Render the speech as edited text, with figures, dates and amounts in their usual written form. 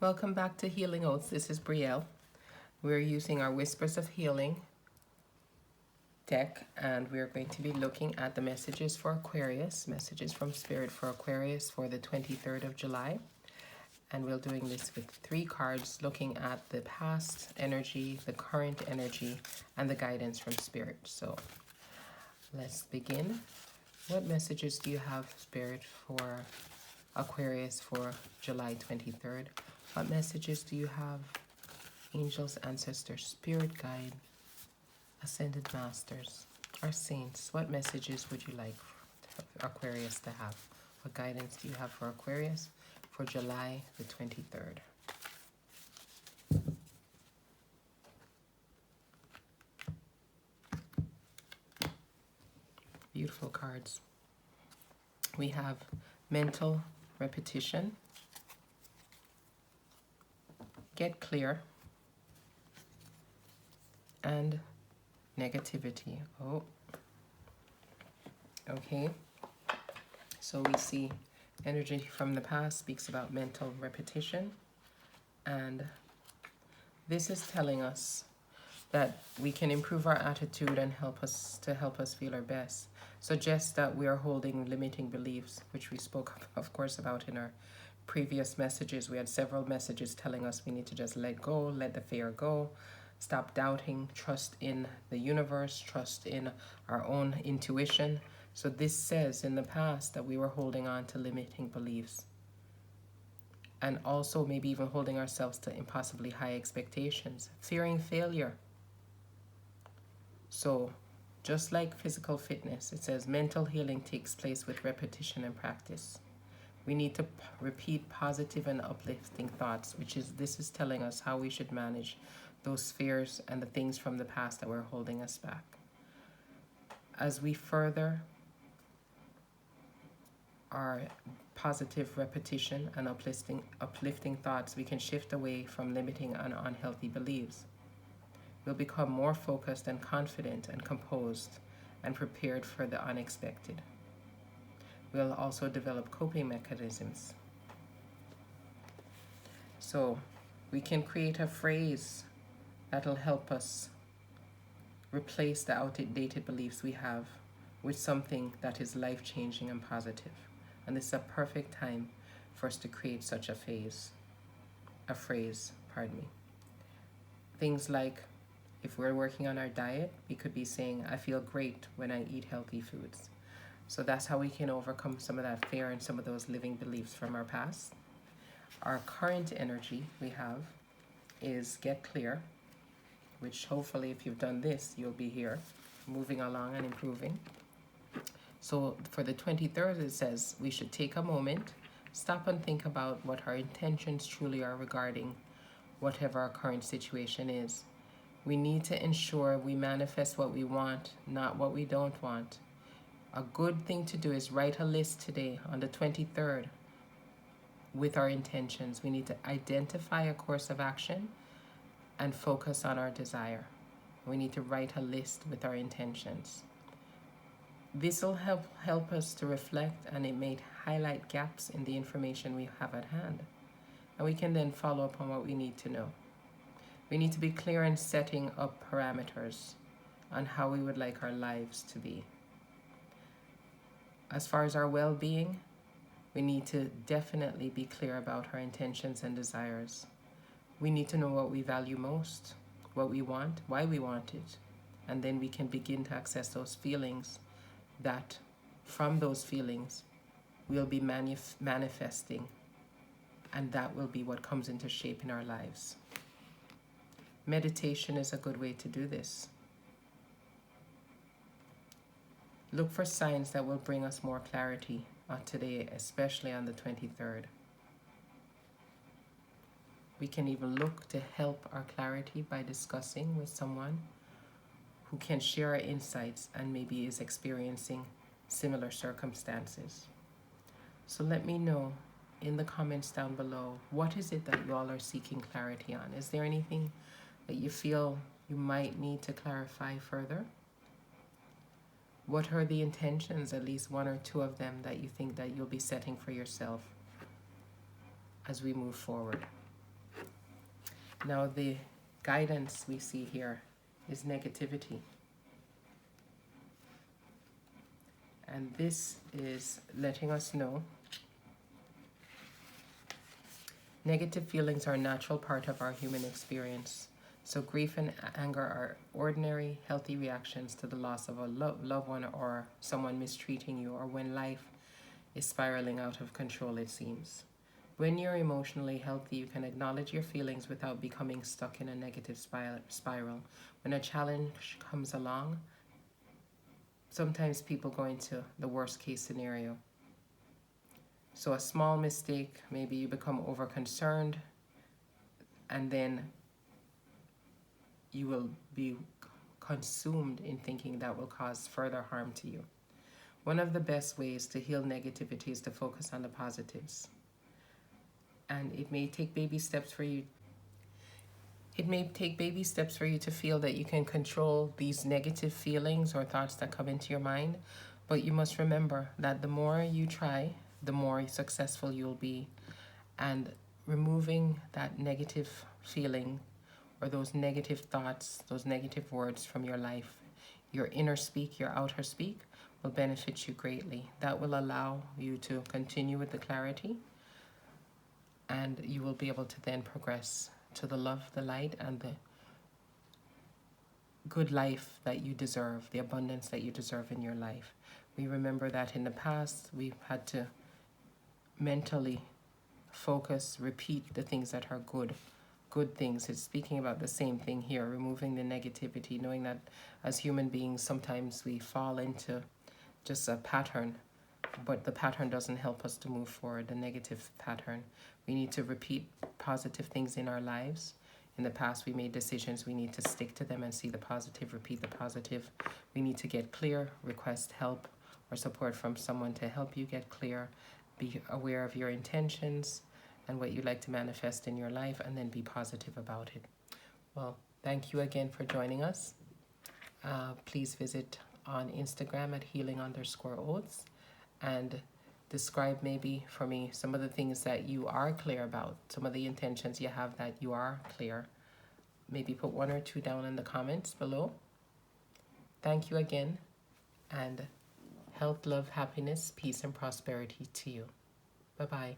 Welcome back to Healing Oaths. This is Brielle. We're using our Whispers of Healing deck, and we're going to be looking at the messages for Aquarius, messages from Spirit for Aquarius for the 23rd of July. And we're doing this with 3 cards, looking at the past energy, the current energy, and the guidance from Spirit. So let's begin. What messages do you have, Spirit, for Aquarius for July 23rd? What messages do you have, angels, ancestors, spirit guide, ascended masters, or saints? What messages would you like for Aquarius to have? What guidance do you have for Aquarius for July the 23rd? Beautiful cards. We have mental repetition, get clear, and negativity. Oh, okay. So we see energy from the past speaks about mental repetition, and this is telling us that we can improve our attitude and help us feel our best. Suggests that we are holding limiting beliefs, which we spoke of course about in our previous messages. We had several messages telling us we need to just let go, let the fear go, stop doubting, trust in the universe, trust in our own intuition. So this says in the past that we were holding on to limiting beliefs, and also maybe even holding ourselves to impossibly high expectations, fearing failure. So just like physical fitness, it says mental healing takes place with repetition and practice. We need to repeat positive and uplifting thoughts, this is telling us how we should manage those fears and the things from the past that were holding us back. As we further our positive repetition and uplifting thoughts, we can shift away from limiting and unhealthy beliefs. We'll become more focused and confident and composed and prepared for the unexpected. We'll also develop coping mechanisms. So we can create a phrase that'll help us replace the outdated beliefs we have with something that is life-changing and positive. And this is a perfect time for us to create such a phrase. Things like, if we're working on our diet, we could be saying, I feel great when I eat healthy foods. So that's how we can overcome some of that fear and some of those living beliefs from our past. Our current energy we have is get clear, which hopefully if you've done this, you'll be here, moving along and improving. So for the 23rd, it says we should take a moment, stop and think about what our intentions truly are regarding whatever our current situation is. We need to ensure we manifest what we want, not what we don't want. A good thing to do is write a list today on the 23rd with our intentions. We need to identify a course of action and focus on our desire. We need to write a list with our intentions. This will help us to reflect, and it may highlight gaps in the information we have at hand. And we can then follow up on what we need to know. We need to be clear in setting up parameters on how we would like our lives to be. As far as our well-being, we need to definitely be clear about our intentions and desires. We need to know what we value most, what we want, why we want it, and then we can begin to access those feelings that from those feelings we'll be manifesting, and that will be what comes into shape in our lives. Meditation is a good way to do this. Look for signs that will bring us more clarity today, especially on the 23rd. We can even look to help our clarity by discussing with someone who can share our insights and maybe is experiencing similar circumstances. So let me know in the comments down below, what is it that you all are seeking clarity on? Is there anything that you feel you might need to clarify further? What are the intentions, at least 1 or 2 of them, that you think that you'll be setting for yourself as we move forward? Now the guidance we see here is negativity. And this is letting us know negative feelings are a natural part of our human experience. So grief and anger are ordinary, healthy reactions to the loss of a loved one or someone mistreating you, or when life is spiraling out of control, it seems. When you're emotionally healthy, you can acknowledge your feelings without becoming stuck in a negative spiral. When a challenge comes along, sometimes people go into the worst case scenario. So a small mistake, maybe you become over concerned, and then you will be consumed in thinking that will cause further harm to you. One of the best ways to heal negativity is to focus on the positives. And it may take baby steps for you. It may take baby steps for you to feel that you can control these negative feelings or thoughts that come into your mind. But you must remember that the more you try, the more successful you'll be. And removing that negative feeling or those negative thoughts, those negative words from your life, your inner speak, your outer speak, will benefit you greatly. That will allow you to continue with the clarity, and you will be able to then progress to the love, the light, and the good life that you deserve, the abundance that you deserve in your life. We remember that in the past, we've had to mentally focus, repeat the things that are good things. It's speaking about the same thing here, removing the negativity, knowing that as human beings, sometimes we fall into just a pattern, but the pattern doesn't help us to move forward, the negative pattern. We need to repeat positive things in our lives. In the past, we made decisions. We need to stick to them and see the positive, repeat the positive. We need to get clear, request help or support from someone to help you get clear. Be aware of your intentions and what you'd like to manifest in your life, and then be positive about it. Well, thank you again for joining us. Please visit on Instagram at healing_oats and describe maybe for me some of the things that you are clear about, some of the intentions you have that you are clear. Maybe put 1 or 2 down in the comments below. Thank you again, and health, love, happiness, peace, and prosperity to you. Bye-bye.